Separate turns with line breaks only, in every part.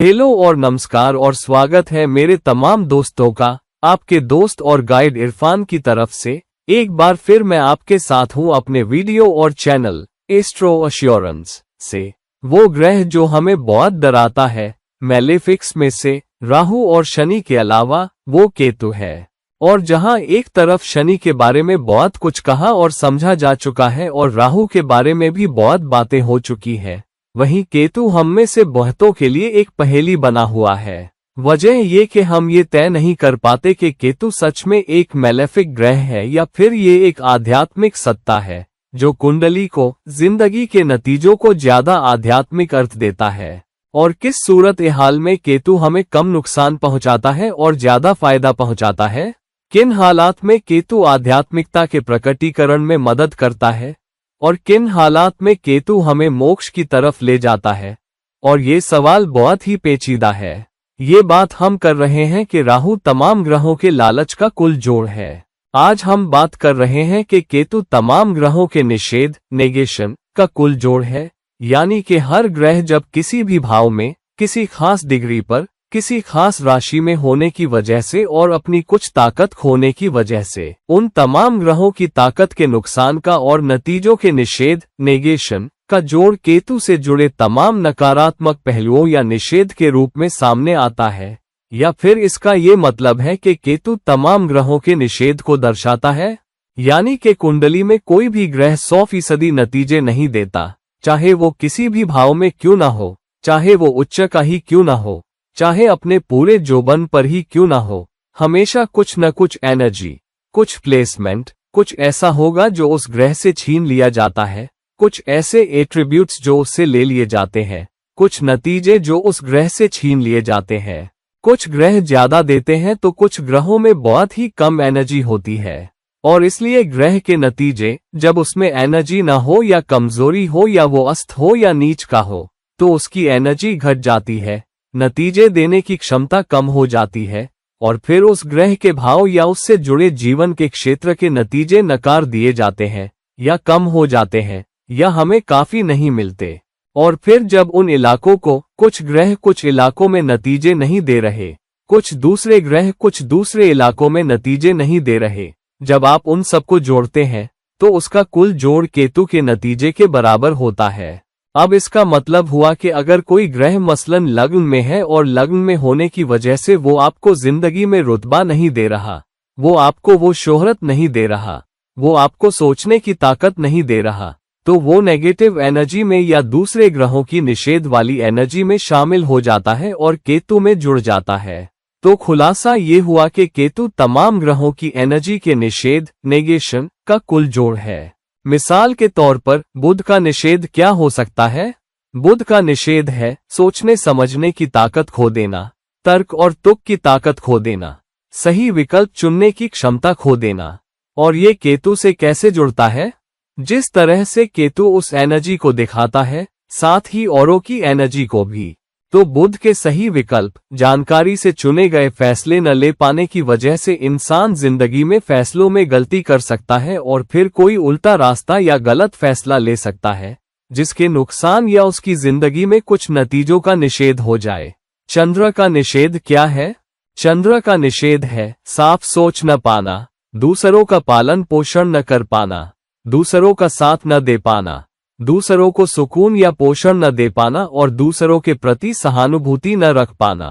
Hello और नमस्कार और स्वागत है मेरे तमाम दोस्तों का आपके दोस्त और गाइड इरफान की तरफ से। एक बार फिर मैं आपके साथ हूं अपने वीडियो और चैनल एस्ट्रो एश्योरेंस से। वो ग्रह जो हमें बहुत डराता है मैलेफिक्स में से राहु और शनि के अलावा वो केतु है। और जहां एक तरफ शनि के बारे में बहुत कुछ कहा और समझा जा चुका है और राहु के बारे में भी बहुत बातें हो चुकी है, वहीं केतु हम में से बहुतों के लिए एक पहेली बना हुआ है। वजह ये कि हम ये तय नहीं कर पाते कि केतु सच में एक मैलेफिक ग्रह है या फिर ये एक आध्यात्मिक सत्ता है जो कुंडली को, जिंदगी के नतीजों को ज्यादा आध्यात्मिक अर्थ देता है। और किस सूरत हाल में केतु हमें कम नुकसान पहुंचाता है और ज्यादा फायदा पहुंचाता है। किन हालात में केतु आध्यात्मिकता के प्रकटीकरण में मदद करता है और किन हालात में केतु हमें मोक्ष की तरफ ले जाता है। और ये सवाल बहुत ही पेचीदा है। ये बात हम कर रहे हैं कि राहु तमाम ग्रहों के लालच का कुल जोड़ है। आज हम बात कर रहे हैं कि केतु तमाम ग्रहों के निषेध, नेगेशन का कुल जोड़ है। यानी कि हर ग्रह जब किसी भी भाव में, किसी खास डिग्री पर, किसी खास राशि में होने की वजह से और अपनी कुछ ताकत खोने की वजह से उन तमाम ग्रहों की ताकत के नुकसान का और नतीजों के निषेध, नेगेशन का जोड़ केतु से जुड़े तमाम नकारात्मक पहलुओं या निषेध के रूप में सामने आता है। या फिर इसका ये मतलब है कि केतु तमाम ग्रहों के निषेध को दर्शाता है। यानी कि कुंडली में कोई भी ग्रह 100% नतीजे नहीं देता, चाहे वो किसी भी भाव में क्यों ना हो, चाहे वो उच्च का ही क्यों ना हो, चाहे अपने पूरे जोबन पर ही क्यों ना हो। हमेशा कुछ न कुछ एनर्जी, कुछ प्लेसमेंट, कुछ ऐसा होगा जो उस ग्रह से छीन लिया जाता है, कुछ ऐसे एट्रीब्यूट्स जो उससे ले लिए जाते हैं, कुछ नतीजे जो उस ग्रह से छीन लिए जाते हैं। कुछ ग्रह ज्यादा देते हैं तो कुछ ग्रहों में बहुत ही कम एनर्जी होती है। और इसलिए ग्रह के नतीजे जब उसमें एनर्जी ना हो या कमजोरी हो या वो अस्त हो या नीच का हो तो उसकी एनर्जी घट जाती है, नतीजे देने की क्षमता कम हो जाती है और फिर उस ग्रह के भाव या उससे जुड़े जीवन के क्षेत्र के नतीजे नकार दिए जाते हैं या कम हो जाते हैं या हमें काफी नहीं मिलते। और फिर जब उन इलाकों को कुछ ग्रह कुछ इलाकों में नतीजे नहीं दे रहे, कुछ दूसरे ग्रह कुछ दूसरे इलाकों में नतीजे नहीं दे रहे, जब आप उन सबको जोड़ते हैं तो उसका कुल जोड़ केतु के नतीजे के बराबर होता है। अब इसका मतलब हुआ कि अगर कोई ग्रह मसलन लग्न में है और लग्न में होने की वजह से वो आपको जिंदगी में रुतबा नहीं दे रहा, वो आपको वो शोहरत नहीं दे रहा, वो आपको सोचने की ताकत नहीं दे रहा, तो वो नेगेटिव एनर्जी में या दूसरे ग्रहों की निषेध वाली एनर्जी में शामिल हो जाता है और केतु में जुड़ जाता है। तो खुलासा ये हुआ कि केतु तमाम ग्रहों की एनर्जी के निषेध, नेगेशन का कुल जोड़ है। मिसाल के तौर पर बुध का निषेध क्या हो सकता है? बुध का निषेध है सोचने समझने की ताकत खो देना, तर्क और तुक की ताकत खो देना, सही विकल्प चुनने की क्षमता खो देना। और ये केतु से कैसे जुड़ता है? जिस तरह से केतु उस एनर्जी को दिखाता है, साथ ही औरों की एनर्जी को भी। तो बुध के सही विकल्प, जानकारी से चुने गए फैसले न ले पाने की वजह से इंसान जिंदगी में फैसलों में गलती कर सकता है और फिर कोई उल्टा रास्ता या गलत फैसला ले सकता है जिसके नुकसान या उसकी जिंदगी में कुछ नतीजों का निषेध हो जाए। चंद्र का निषेध क्या है? चंद्र का निषेध है साफ सोच न पाना, दूसरों का पालन पोषण न कर पाना, दूसरों का साथ न दे पाना, दूसरों को सुकून या पोषण न दे पाना और दूसरों के प्रति सहानुभूति न रख पाना।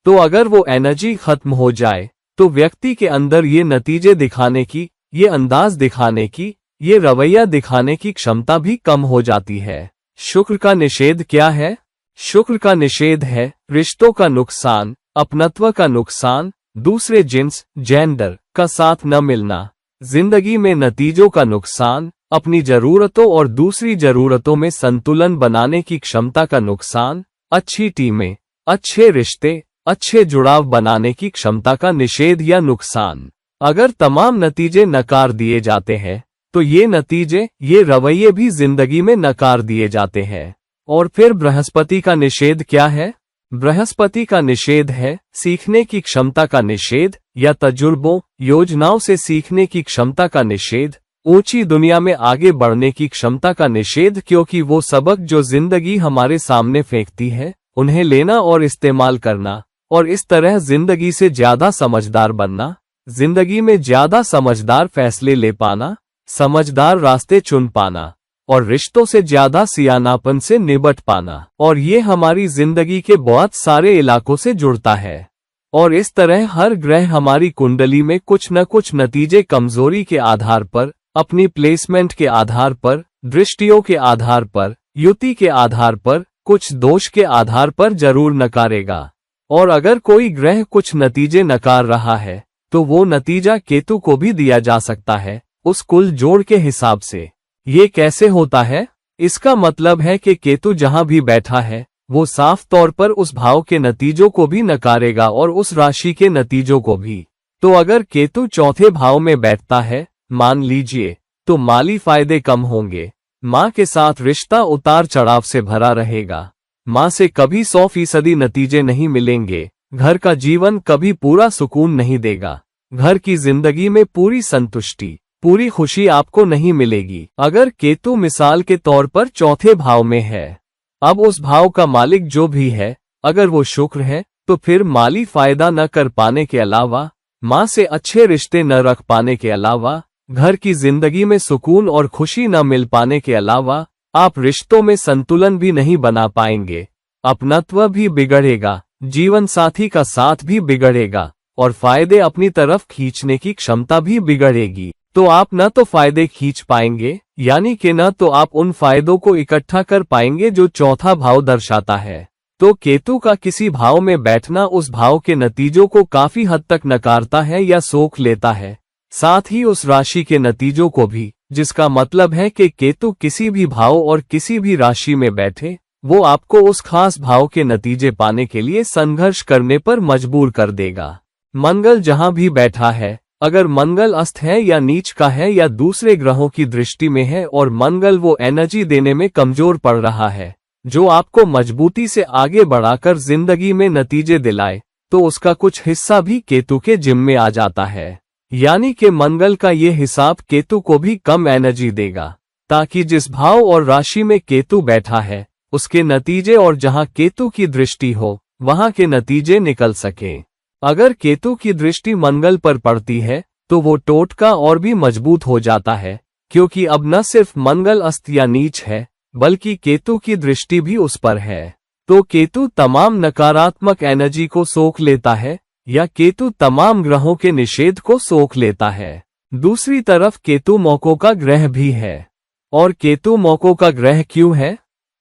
तो अगर वो एनर्जी खत्म हो जाए तो व्यक्ति के अंदर ये नतीजे दिखाने की, ये अंदाज दिखाने की, ये रवैया दिखाने की क्षमता भी कम हो जाती है। शुक्र का निषेध क्या है? शुक्र का निषेध है रिश्तों का नुकसान, अपनत्व का नुकसान, दूसरे जिन्स, जेंडर का साथ न मिलना, जिंदगी में नतीजों का नुकसान, अपनी जरूरतों और दूसरी जरूरतों में संतुलन बनाने की क्षमता का नुकसान, अच्छी टीमें, अच्छे रिश्ते, अच्छे जुड़ाव बनाने की क्षमता का निषेध या नुकसान। अगर तमाम नतीजे नकार दिए जाते हैं तो ये नतीजे, ये रवैये भी जिंदगी में नकार दिए जाते हैं। और फिर बृहस्पति का निषेध क्या है? बृहस्पति का निषेध है सीखने की क्षमता का निषेध या तजुर्बों, योजनाओं से सीखने की क्षमता का निषेध, ऊंची दुनिया में आगे बढ़ने की क्षमता का निषेध, क्योंकि वो सबक जो जिंदगी हमारे सामने फेंकती है उन्हें लेना और इस्तेमाल करना, और इस तरह जिंदगी से ज्यादा समझदार बनना, जिंदगी में ज्यादा समझदार फैसले ले पाना, समझदार रास्ते चुन पाना, और रिश्तों से ज्यादा सियानापन से निपट पाना। और ये हमारी जिंदगी के बहुत सारे इलाकों से जुड़ता है। और इस तरह हर ग्रह हमारी कुंडली में कुछ न कुछ नतीजे कमजोरी के आधार पर, अपनी प्लेसमेंट के आधार पर, दृष्टियों के आधार पर, युति के आधार पर, कुछ दोष के आधार पर जरूर नकारेगा। और अगर कोई ग्रह कुछ नतीजे नकार रहा है तो वो नतीजा केतु को भी दिया जा सकता है, उस कुल जोड़ के हिसाब से। ये कैसे होता है? इसका मतलब है कि केतु जहां भी बैठा है वो साफ तौर पर उस भाव के नतीजों को भी नकारेगा और उस राशि के नतीजों को भी। तो अगर केतु चौथे भाव में बैठता है, मान लीजिए, तो माली फायदे कम होंगे, माँ के साथ रिश्ता उतार चढ़ाव से भरा रहेगा, माँ से कभी 100% नतीजे नहीं मिलेंगे, घर का जीवन कभी पूरा सुकून नहीं देगा, घर की जिंदगी में पूरी संतुष्टि, पूरी खुशी आपको नहीं मिलेगी। अगर केतु मिसाल के तौर पर चौथे भाव में है, अब उस भाव का मालिक जो भी है, अगर वो शुक्र है, तो फिर माली फायदा न कर पाने के अलावा, माँ से अच्छे रिश्ते न रख पाने के अलावा, घर की जिंदगी में सुकून और खुशी न मिल पाने के अलावा, आप रिश्तों में संतुलन भी नहीं बना पाएंगे, अपनत्व भी बिगड़ेगा, जीवन साथी का साथ भी बिगड़ेगा, और फायदे अपनी तरफ खींचने की क्षमता भी बिगड़ेगी। तो आप न तो फायदे खींच पाएंगे, यानी कि न तो आप उन फायदों को इकट्ठा कर पाएंगे जो चौथा भाव दर्शाता है। तो केतु का किसी भाव में बैठना उस भाव के नतीजों को काफी हद तक नकारता है या सोख लेता है, साथ ही उस राशि के नतीजों को भी, जिसका मतलब है कि केतु किसी भी भाव और किसी भी राशि में बैठे, वो आपको उस खास भाव के नतीजे पाने के लिए संघर्ष करने पर मजबूर कर देगा। मंगल जहां भी बैठा है, अगर मंगल अस्त है या नीच का है या दूसरे ग्रहों की दृष्टि में है और मंगल वो एनर्जी देने में कमजोर पड़ रहा है जो आपको मजबूती से आगे बढ़ाकर जिंदगी में नतीजे दिलाए, तो उसका कुछ हिस्सा भी केतु के जिम्मे आ जाता है। यानी कि मंगल का ये हिसाब केतु को भी कम एनर्जी देगा, ताकि जिस भाव और राशि में केतु बैठा है उसके नतीजे और जहां केतु की दृष्टि हो वहां के नतीजे निकल सके। अगर केतु की दृष्टि मंगल पर पड़ती है तो वो टोटका और भी मजबूत हो जाता है, क्योंकि अब न सिर्फ मंगल अस्त या नीच है बल्कि केतु की दृष्टि भी उस पर है। तो केतु तमाम नकारात्मक एनर्जी को सोख लेता है या केतु तमाम ग्रहों के निषेध को सोख लेता है। दूसरी तरफ केतु मौकों का ग्रह भी है। और केतु मौकों का ग्रह क्यों है?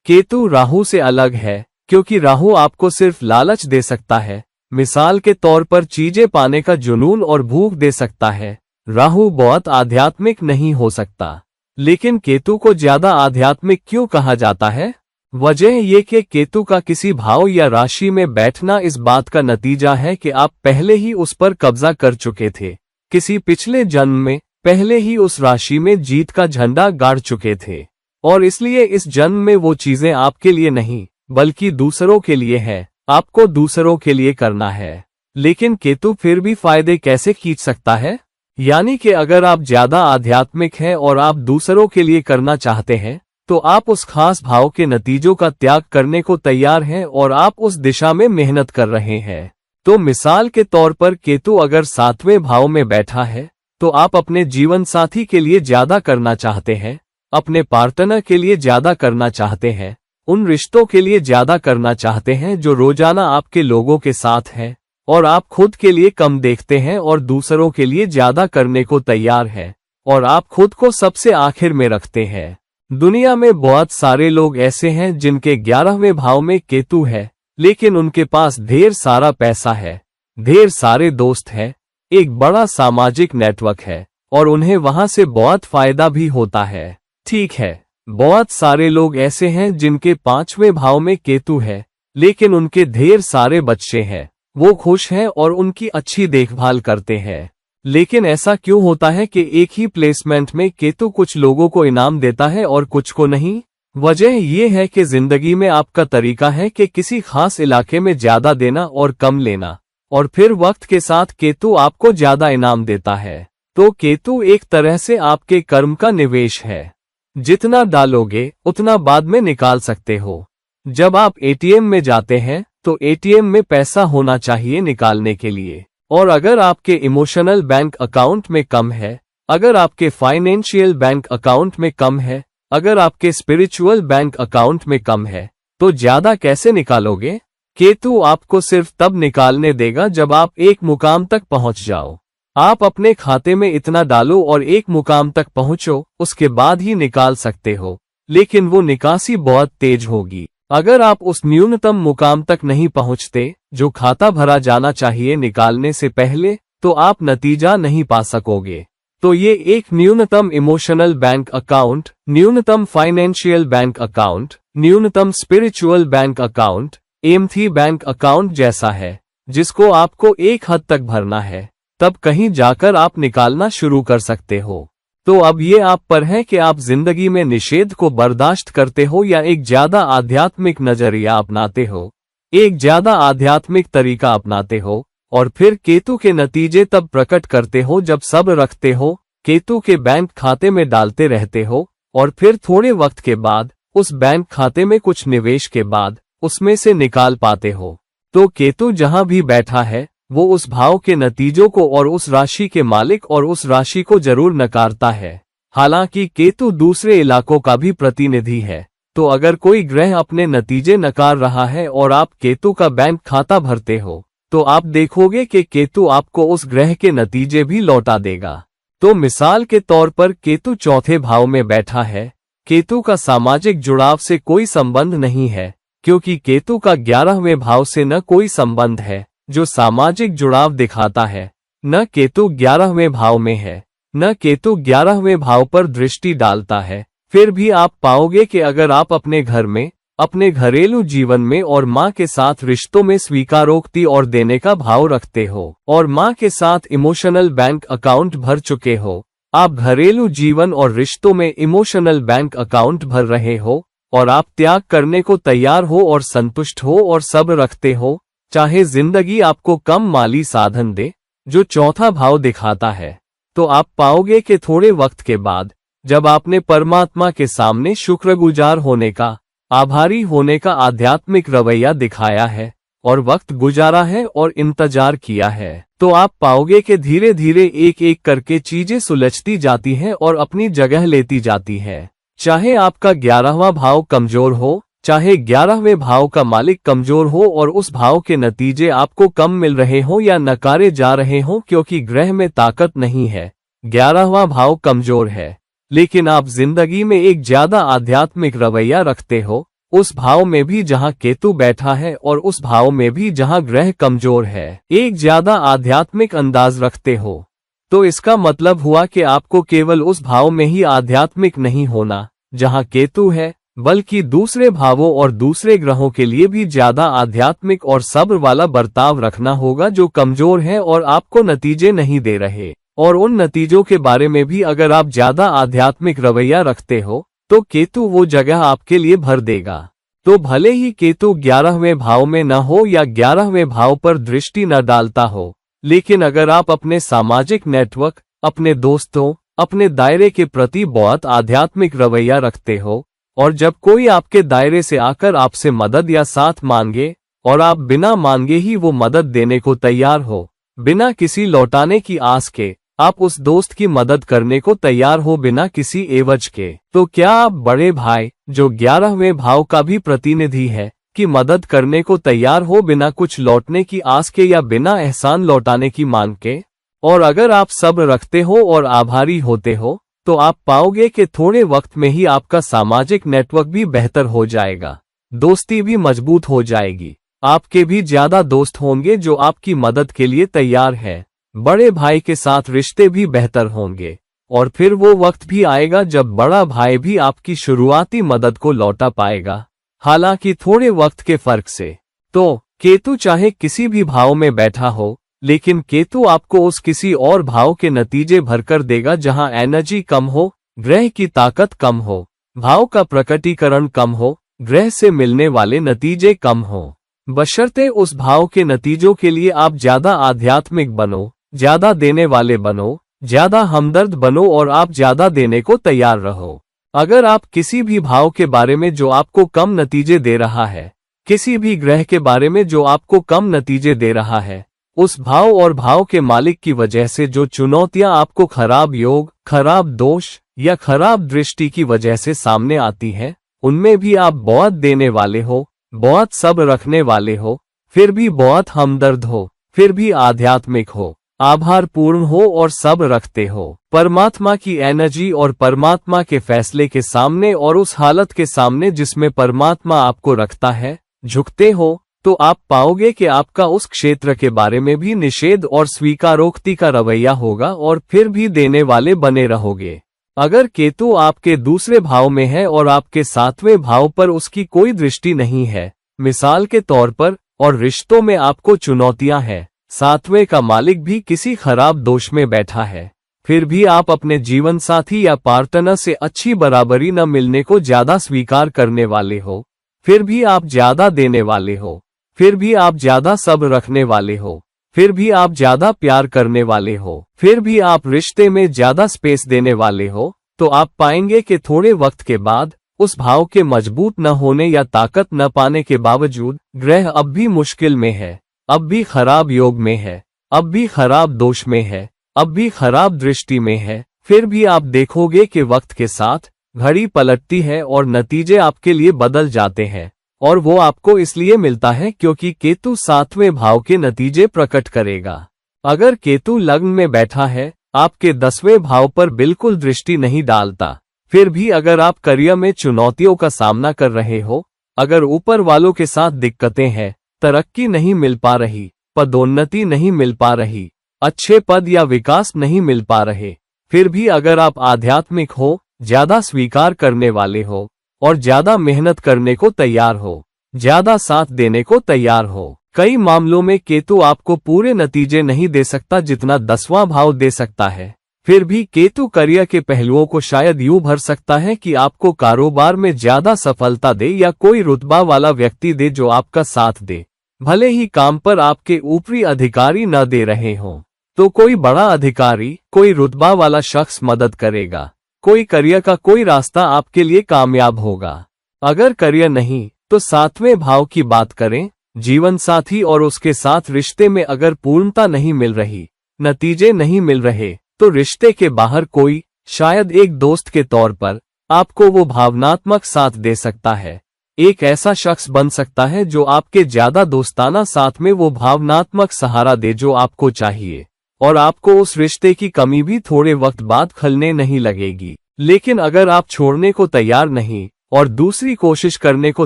केतु राहु से अलग है, क्योंकि राहु आपको सिर्फ लालच दे सकता है, मिसाल के तौर पर चीजें पाने का जुनून और भूख दे सकता है। राहु बहुत आध्यात्मिक नहीं हो सकता। लेकिन केतु को ज्यादा आध्यात्मिक क्यों कहा जाता है? वजह ये कि केतु का किसी भाव या राशि में बैठना इस बात का नतीजा है कि आप पहले ही उस पर कब्जा कर चुके थे, किसी पिछले जन्म में पहले ही उस राशि में जीत का झंडा गाड़ चुके थे, और इसलिए इस जन्म में वो चीजें आपके लिए नहीं बल्कि दूसरों के लिए है, आपको दूसरों के लिए करना है। लेकिन केतु फिर भी फायदे कैसे खींच सकता है? यानी कि अगर आप ज्यादा आध्यात्मिक हैं और आप दूसरों के लिए करना चाहते हैं, तो आप उस खास भाव के नतीजों का त्याग करने को तैयार हैं और आप उस दिशा में मेहनत कर रहे हैं। तो मिसाल के तौर पर केतु अगर 7वें भाव में बैठा है, तो आप अपने जीवन साथी के लिए ज्यादा करना चाहते हैं, अपने पार्टनर के लिए ज्यादा करना चाहते हैं, उन रिश्तों के लिए ज्यादा करना चाहते हैं जो रोजाना आपके लोगों के साथ हैं, और आप खुद के लिए कम देखते हैं और दूसरों के लिए ज्यादा करने को तैयार हैं, और आप खुद को सबसे आखिर में रखते हैं। दुनिया में बहुत सारे लोग ऐसे हैं जिनके 11वें भाव में केतु है, लेकिन उनके पास ढेर सारा पैसा है, ढेर सारे दोस्त हैं, एक बड़ा सामाजिक नेटवर्क है, और उन्हें वहां से बहुत फायदा भी होता है। ठीक है, बहुत सारे लोग ऐसे हैं जिनके 5वें भाव में केतु है, लेकिन उनके ढेर सारे बच्चे हैं, वो खुश हैं और उनकी अच्छी देखभाल करते हैं। लेकिन ऐसा क्यों होता है कि एक ही प्लेसमेंट में केतु कुछ लोगों को इनाम देता है और कुछ को नहीं? वजह यह है कि जिंदगी में आपका तरीका है कि किसी खास इलाके में ज्यादा देना और कम लेना, और फिर वक्त के साथ केतु आपको ज्यादा इनाम देता है। तो केतु एक तरह से आपके कर्म का निवेश है, जितना डालोगे उतना बाद में निकाल सकते हो। जब आप एटीएम में जाते हैं तो एटीएम में पैसा होना चाहिए निकालने के लिए। और अगर आपके इमोशनल बैंक अकाउंट में कम है, अगर आपके फाइनेंशियल बैंक अकाउंट में कम है, अगर आपके स्पिरिचुअल बैंक अकाउंट में कम है, तो ज्यादा कैसे निकालोगे? केतु आपको सिर्फ तब निकालने देगा जब आप एक मुकाम तक पहुंच जाओ। आप अपने खाते में इतना डालो और एक मुकाम तक पहुंचो, उसके बाद ही निकाल सकते हो, लेकिन वो निकासी बहुत तेज होगी। अगर आप उस न्यूनतम मुकाम तक नहीं पहुंचते जो खाता भरा जाना चाहिए निकालने से पहले, तो आप नतीजा नहीं पा सकोगे। तो ये एक न्यूनतम इमोशनल बैंक अकाउंट, न्यूनतम फाइनेंशियल बैंक अकाउंट, न्यूनतम spiritual bank account, empty bank account जैसा है, जिसको आपको एक हद तक भरना है, तब कहीं जाकर आप निकालना शुरू कर सकते हो। तो अब ये आप पर है कि आप जिंदगी में निषेध को बर्दाश्त करते हो या एक ज्यादा आध्यात्मिक नजरिया अपनाते हो, एक ज्यादा आध्यात्मिक तरीका अपनाते हो, और फिर केतु के नतीजे तब प्रकट करते हो जब सब्र रखते हो, केतु के बैंक खाते में डालते रहते हो, और फिर थोड़े वक्त के बाद उस बैंक खाते में कुछ निवेश के बाद उसमें से निकाल पाते हो। तो केतु जहां भी बैठा है वो उस भाव के नतीजों को और उस राशि के मालिक और उस राशि को जरूर नकारता है। हालांकि केतु दूसरे इलाकों का भी प्रतिनिधि है, तो अगर कोई ग्रह अपने नतीजे नकार रहा है और आप केतु का बैंक खाता भरते हो, तो आप देखोगे कि केतु आपको उस ग्रह के नतीजे भी लौटा देगा। तो मिसाल के तौर पर केतु चौथे भाव में बैठा है। केतु का सामाजिक जुड़ाव से कोई संबंध नहीं है, क्योंकि केतु का 11वें भाव से न कोई संबंध है जो सामाजिक जुड़ाव दिखाता है, न केतु 11वें भाव में है, न केतु 11वें भाव पर दृष्टि डालता है। फिर भी आप पाओगे कि अगर आप अपने घर में, अपने घरेलू जीवन में और माँ के साथ रिश्तों में स्वीकारोक्ति और देने का भाव रखते हो, और माँ के साथ इमोशनल बैंक अकाउंट भर चुके हो, आप घरेलू जीवन और रिश्तों में इमोशनल बैंक अकाउंट भर रहे हो, और आप त्याग करने को तैयार हो और संतुष्ट हो और सब्र रखते हो, चाहे जिंदगी आपको कम माली साधन दे, जो चौथा भाव दिखाता है, तो आप पाओगे कि थोड़े वक्त के बाद जब आपने परमात्मा के सामने शुक्रगुजार होने का, आभारी होने का आध्यात्मिक रवैया दिखाया है और वक्त गुजारा है और इंतजार किया है, तो आप पाओगे कि धीरे धीरे एक एक करके चीजें सुलझती जाती हैं और अपनी जगह लेती जाती है। चाहे आपका 11वां भाव कमजोर हो, चाहे 11वें भाव का मालिक कमजोर हो और उस भाव के नतीजे आपको कम मिल रहे हो या नकारे जा रहे हो क्योंकि ग्रह में ताकत नहीं है, 11वां भाव कमजोर है, लेकिन आप जिंदगी में एक ज्यादा आध्यात्मिक रवैया रखते हो, उस भाव में भी जहां केतु बैठा है और उस भाव में भी जहां ग्रह कमजोर है, एक ज्यादा आध्यात्मिक अंदाज रखते हो, तो इसका मतलब हुआ कि आपको केवल उस भाव में ही आध्यात्मिक नहीं होना जहां केतु है, बल्कि दूसरे भावों और दूसरे ग्रहों के लिए भी ज्यादा आध्यात्मिक और सब्र वाला बर्ताव रखना होगा जो कमजोर है और आपको नतीजे नहीं दे रहे। और उन नतीजों के बारे में भी अगर आप ज्यादा आध्यात्मिक रवैया रखते हो तो केतु वो जगह आपके लिए भर देगा। तो भले ही केतु 11वें भाव में न हो या 11वें भाव पर दृष्टि न डालता हो, लेकिन अगर आप अपने सामाजिक नेटवर्क, अपने दोस्तों, अपने दायरे के प्रति बहुत आध्यात्मिक रवैया रखते हो, और जब कोई आपके दायरे से आकर आपसे मदद या साथ मांगे और आप बिना मांगे ही वो मदद देने को तैयार हो, बिना किसी लौटाने की आस के आप उस दोस्त की मदद करने को तैयार हो बिना किसी एवज के, तो क्या आप बड़े भाई जो 11वें भाव का भी प्रतिनिधि है की मदद करने को तैयार हो बिना कुछ लौटने की आस के या बिना एहसान लौटाने की मांग के? और अगर आप सब्र रखते हो और आभारी होते हो तो आप पाओगे कि थोड़े वक्त में ही आपका सामाजिक नेटवर्क भी बेहतर हो जाएगा, दोस्ती भी मजबूत हो जाएगी, आपके भी ज्यादा दोस्त होंगे जो आपकी मदद के लिए तैयार है, बड़े भाई के साथ रिश्ते भी बेहतर होंगे, और फिर वो वक्त भी आएगा जब बड़ा भाई भी आपकी शुरुआती मदद को लौटा पाएगा, हालांकि थोड़े वक्त के फर्क से। तो केतु चाहे किसी भी भाव में बैठा हो, लेकिन केतु आपको उस किसी और भाव के नतीजे भरकर देगा जहां एनर्जी कम हो, ग्रह की ताकत कम हो, भाव का प्रकटीकरण कम हो, ग्रह से मिलने वाले नतीजे कम हो, बशर्ते उस भाव के नतीजों के लिए आप ज्यादा आध्यात्मिक बनो, ज्यादा देने वाले बनो, ज्यादा हमदर्द बनो और आप ज्यादा देने को तैयार रहो। अगर आप किसी भी भाव के बारे में जो आपको कम नतीजे दे रहा है, किसी भी ग्रह के बारे में जो आपको कम नतीजे दे रहा है, उस भाव और भाव के मालिक की वजह से जो चुनौतियां आपको खराब योग, खराब दोष या खराब दृष्टि की वजह से सामने आती हैं, उनमें भी आप बहुत देने वाले हो, बहुत सब्र रखने वाले हो, फिर भी बहुत हमदर्द हो, फिर भी आध्यात्मिक हो, आभारपूर्ण हो और सब्र रखते हो। परमात्मा की एनर्जी और परमात्मा के फैसले के सामने और उस हालत के सामने जिसमें परमात्मा आपको रखता है, झुकते हो, तो आप पाओगे कि आपका उस क्षेत्र के बारे में भी निषेध और स्वीकारोक्ति का रवैया होगा और फिर भी देने वाले बने रहोगे। अगर केतु आपके दूसरे भाव में है और आपके 7वें भाव पर उसकी कोई दृष्टि नहीं है, मिसाल के तौर पर, और रिश्तों में आपको चुनौतियां हैं, 7वें का मालिक भी किसी खराब दोष में बैठा है, फिर भी आप अपने जीवन साथी या पार्टनर से अच्छी बराबरी न मिलने को ज्यादा स्वीकार करने वाले हो, फिर भी आप ज्यादा देने वाले हो, फिर भी आप ज्यादा सब्र रखने वाले हो, फिर भी आप ज्यादा प्यार करने वाले हो, फिर भी आप रिश्ते में ज्यादा स्पेस देने वाले हो, तो आप पाएंगे कि थोड़े वक्त के बाद उस भाव के मजबूत न होने या ताकत न पाने के बावजूद ग्रह अब भी मुश्किल में है, अब भी खराब योग में है, अब भी खराब दोष में है, अब भी खराब दृष्टि में है, फिर भी आप देखोगे कि वक्त के साथ घड़ी पलटती है और नतीजे आपके लिए बदल जाते हैं, और वो आपको इसलिए मिलता है क्योंकि केतु 7वें भाव के नतीजे प्रकट करेगा। अगर केतु लग्न में बैठा है, आपके 10वें भाव पर बिल्कुल दृष्टि नहीं डालता, फिर भी अगर आप करियर में चुनौतियों का सामना कर रहे हो, अगर ऊपर वालों के साथ दिक्कतें हैं, तरक्की नहीं मिल पा रही, पदोन्नति नहीं मिल पा रही, अच्छे पद या विकास नहीं मिल पा रहे, फिर भी अगर आप आध्यात्मिक हो, ज्यादा स्वीकार करने वाले हो और ज्यादा मेहनत करने को तैयार हो, ज्यादा साथ देने को तैयार हो, कई मामलों में केतु आपको पूरे नतीजे नहीं दे सकता जितना 10वां भाव दे सकता है, फिर भी केतु करियर के पहलुओं को शायद यूं भर सकता है कि आपको कारोबार में ज्यादा सफलता दे या कोई रुतबा वाला व्यक्ति दे जो आपका साथ दे, भले ही काम पर आपके ऊपरी अधिकारी न दे रहे हों, तो कोई बड़ा अधिकारी, कोई रुतबा वाला शख्स मदद करेगा, कोई करियर का कोई रास्ता आपके लिए कामयाब होगा। अगर करियर नहीं तो 7वें भाव की बात करें, जीवन साथी और उसके साथ रिश्ते में अगर पूर्णता नहीं मिल रही, नतीजे नहीं मिल रहे, तो रिश्ते के बाहर कोई, शायद एक दोस्त के तौर पर, आपको वो भावनात्मक साथ दे सकता है, एक ऐसा शख्स बन सकता है जो आपके ज्यादा दोस्ताना साथ में वो भावनात्मक सहारा दे जो आपको चाहिए, और आपको उस रिश्ते की कमी भी थोड़े वक्त बाद खलने नहीं लगेगी। लेकिन अगर आप छोड़ने को तैयार नहीं और दूसरी कोशिश करने को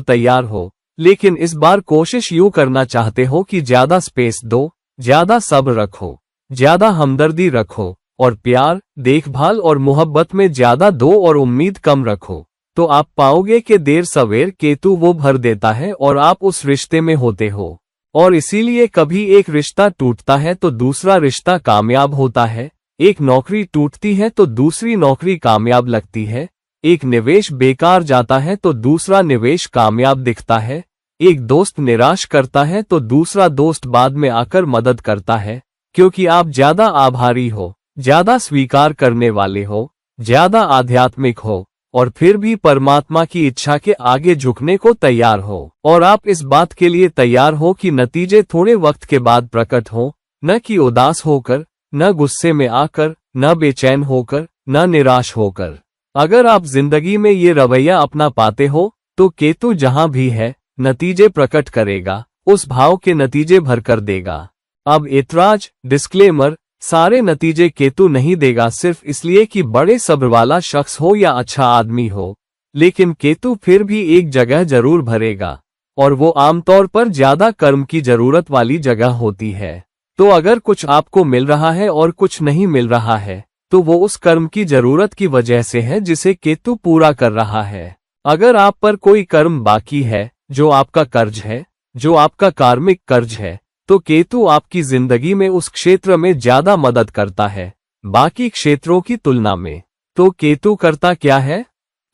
तैयार हो, लेकिन इस बार कोशिश यूं करना चाहते हो कि ज्यादा स्पेस दो, ज्यादा सब्र रखो, ज्यादा हमदर्दी रखो और प्यार, देखभाल और मोहब्बत में ज्यादा दो और उम्मीद कम रखो, तो आप पाओगे कि देर सवेर केतु वो भर देता है और आप उस रिश्ते में होते हो। और इसीलिए कभी एक रिश्ता टूटता है तो दूसरा रिश्ता कामयाब होता है, एक नौकरी टूटती है तो दूसरी नौकरी कामयाब लगती है, एक निवेश बेकार जाता है तो दूसरा निवेश कामयाब दिखता है, एक दोस्त निराश करता है तो दूसरा दोस्त बाद में आकर मदद करता है, क्योंकि आप ज्यादा आभारी हो, ज्यादा स्वीकार करने वाले हो, ज्यादा आध्यात्मिक हो और फिर भी परमात्मा की इच्छा के आगे झुकने को तैयार हो, और आप इस बात के लिए तैयार हो कि नतीजे थोड़े वक्त के बाद प्रकट हो, न कि उदास होकर, न गुस्से में आकर, न बेचैन होकर, न निराश होकर। अगर आप जिंदगी में ये रवैया अपना पाते हो, तो केतु जहां भी है, नतीजे प्रकट करेगा, उस भाव के नतीजे भर कर देगा। अब ऐतराज, डिस्क्लेमर, सारे नतीजे केतु नहीं देगा सिर्फ इसलिए कि बड़े सब्र वाला शख्स हो या अच्छा आदमी हो, लेकिन केतु फिर भी एक जगह जरूर भरेगा, और वो आमतौर पर ज्यादा कर्म की जरूरत वाली जगह होती है। तो अगर कुछ आपको मिल रहा है और कुछ नहीं मिल रहा है, तो वो उस कर्म की जरूरत की वजह से है जिसे केतु पूरा कर रहा है। अगर आप पर कोई कर्म बाकी है, जो आपका कर्ज है, जो आपका कार्मिक कर्ज है, तो केतु आपकी जिंदगी में उस क्षेत्र में ज्यादा मदद करता है, बाकी क्षेत्रों की तुलना में। तो केतु करता क्या है?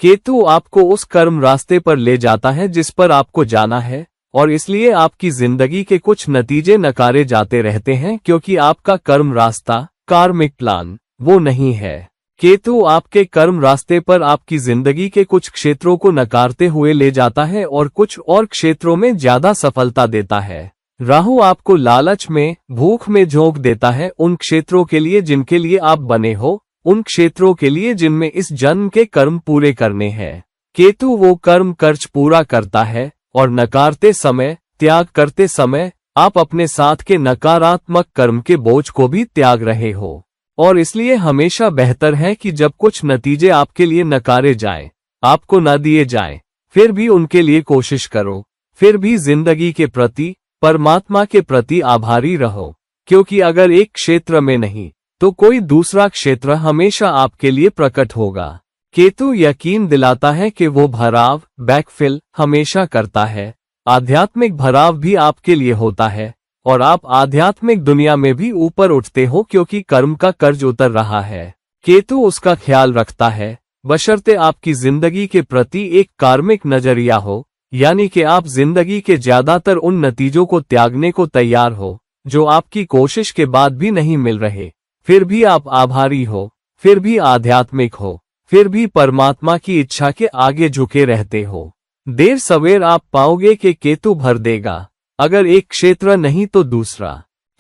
केतु आपको उस कर्म रास्ते पर ले जाता है जिस पर आपको जाना है, और इसलिए आपकी जिंदगी के कुछ नतीजे नकारे जाते रहते हैं क्योंकि आपका कर्म रास्ता, कार्मिक प्लान, वो नहीं है। केतु आपके कर्म रास्ते पर आपकी जिंदगी के कुछ क्षेत्रों को नकारते हुए ले जाता है और कुछ और क्षेत्रों में ज्यादा सफलता देता है। राहु आपको लालच में, भूख में झोंक देता है उन क्षेत्रों के लिए जिनके लिए आप बने हो, उन क्षेत्रों के लिए जिनमें इस जन्म के कर्म पूरे करने हैं। केतु वो कर्म कर्ज पूरा करता है और नकारते समय, त्याग करते समय आप अपने साथ के नकारात्मक कर्म के बोझ को भी त्याग रहे हो। और इसलिए हमेशा बेहतर है कि जब कुछ नतीजे आपके लिए नकारे जाएं, आपको न दिए जाएं, फिर भी उनके लिए कोशिश करो, फिर भी जिंदगी के प्रति, परमात्मा के प्रति आभारी रहो, क्योंकि अगर एक क्षेत्र में नहीं तो कोई दूसरा क्षेत्र हमेशा आपके लिए प्रकट होगा। केतु यकीन दिलाता है कि वो भराव, बैकफिल हमेशा करता है। आध्यात्मिक भराव भी आपके लिए होता है और आप आध्यात्मिक दुनिया में भी ऊपर उठते हो क्योंकि कर्म का कर्ज उतर रहा है। केतु उसका ख्याल रखता है, बशर्ते आपकी जिंदगी के प्रति एक कार्मिक नजरिया हो, यानी कि आप जिंदगी के ज्यादातर उन नतीजों को त्यागने को तैयार हो जो आपकी कोशिश के बाद भी नहीं मिल रहे, फिर भी आप आभारी हो, फिर भी आध्यात्मिक हो, फिर भी परमात्मा की इच्छा के आगे झुके रहते हो। देर सवेर आप पाओगे कि केतु भर देगा, अगर एक क्षेत्र नहीं तो दूसरा।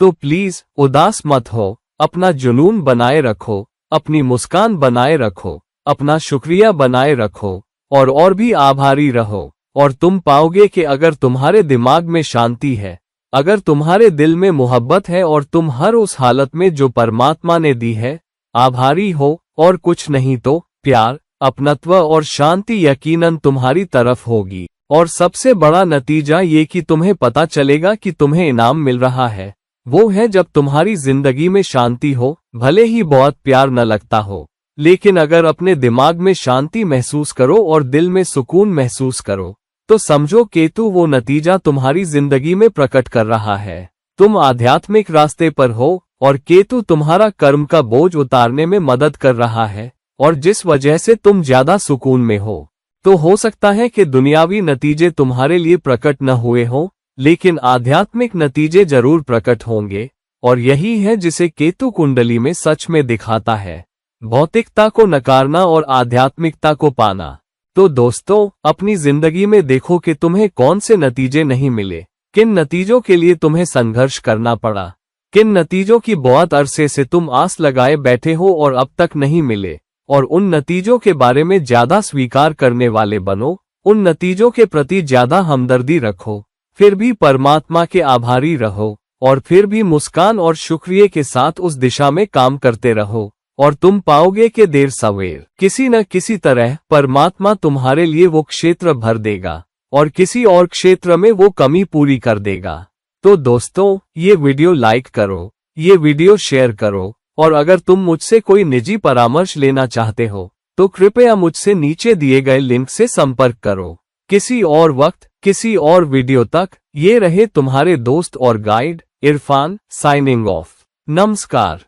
तो प्लीज उदास मत हो, अपना जुनून बनाए रखो, अपनी मुस्कान बनाए रखो, अपना शुक्रिया बनाए रखो और भी आभारी रहो। और तुम पाओगे कि अगर तुम्हारे दिमाग में शांति है, अगर तुम्हारे दिल में मोहब्बत है और तुम हर उस हालत में जो परमात्मा ने दी है आभारी हो और कुछ नहीं तो प्यार, अपनत्व और शांति यकीनन तुम्हारी तरफ होगी। और सबसे बड़ा नतीजा ये कि तुम्हें पता चलेगा कि तुम्हें इनाम मिल रहा है, वो है जब तुम्हारी जिंदगी में शांति हो, भले ही बहुत प्यार न लगता हो, लेकिन अगर अपने दिमाग में शांति महसूस करो और दिल में सुकून महसूस करो तो समझो केतु वो नतीजा तुम्हारी जिंदगी में प्रकट कर रहा है। तुम आध्यात्मिक रास्ते पर हो और केतु तुम्हारा कर्म का बोझ उतारने में मदद कर रहा है और जिस वजह से तुम ज्यादा सुकून में हो। तो हो सकता है कि दुनियावी नतीजे तुम्हारे लिए प्रकट न हुए हों, लेकिन आध्यात्मिक नतीजे जरूर प्रकट होंगे और यही है जिसे केतु कुंडली में सच में दिखाता है, भौतिकता को नकारना और आध्यात्मिकता को पाना। तो दोस्तों, अपनी जिंदगी में देखो कि तुम्हें कौन से नतीजे नहीं मिले, किन नतीजों के लिए तुम्हें संघर्ष करना पड़ा, किन नतीजों की बहुत अरसे से तुम आस लगाए बैठे हो और अब तक नहीं मिले, और उन नतीजों के बारे में ज्यादा स्वीकार करने वाले बनो, उन नतीजों के प्रति ज्यादा हमदर्दी रखो, फिर भी परमात्मा के आभारी रहो और फिर भी मुस्कान और शुक्रिया के साथ उस दिशा में काम करते रहो और तुम पाओगे कि देर सवेर किसी न किसी तरह परमात्मा तुम्हारे लिए वो क्षेत्र भर देगा और किसी और क्षेत्र में वो कमी पूरी कर देगा। तो दोस्तों, ये वीडियो लाइक करो, ये वीडियो शेयर करो और अगर तुम मुझसे कोई निजी परामर्श लेना चाहते हो तो कृपया मुझसे नीचे दिए गए लिंक से संपर्क करो। किसी और वक्त, किसी और वीडियो तक, ये रहे तुम्हारे दोस्त और गाइड इरफान, साइनिंग ऑफ। नमस्कार।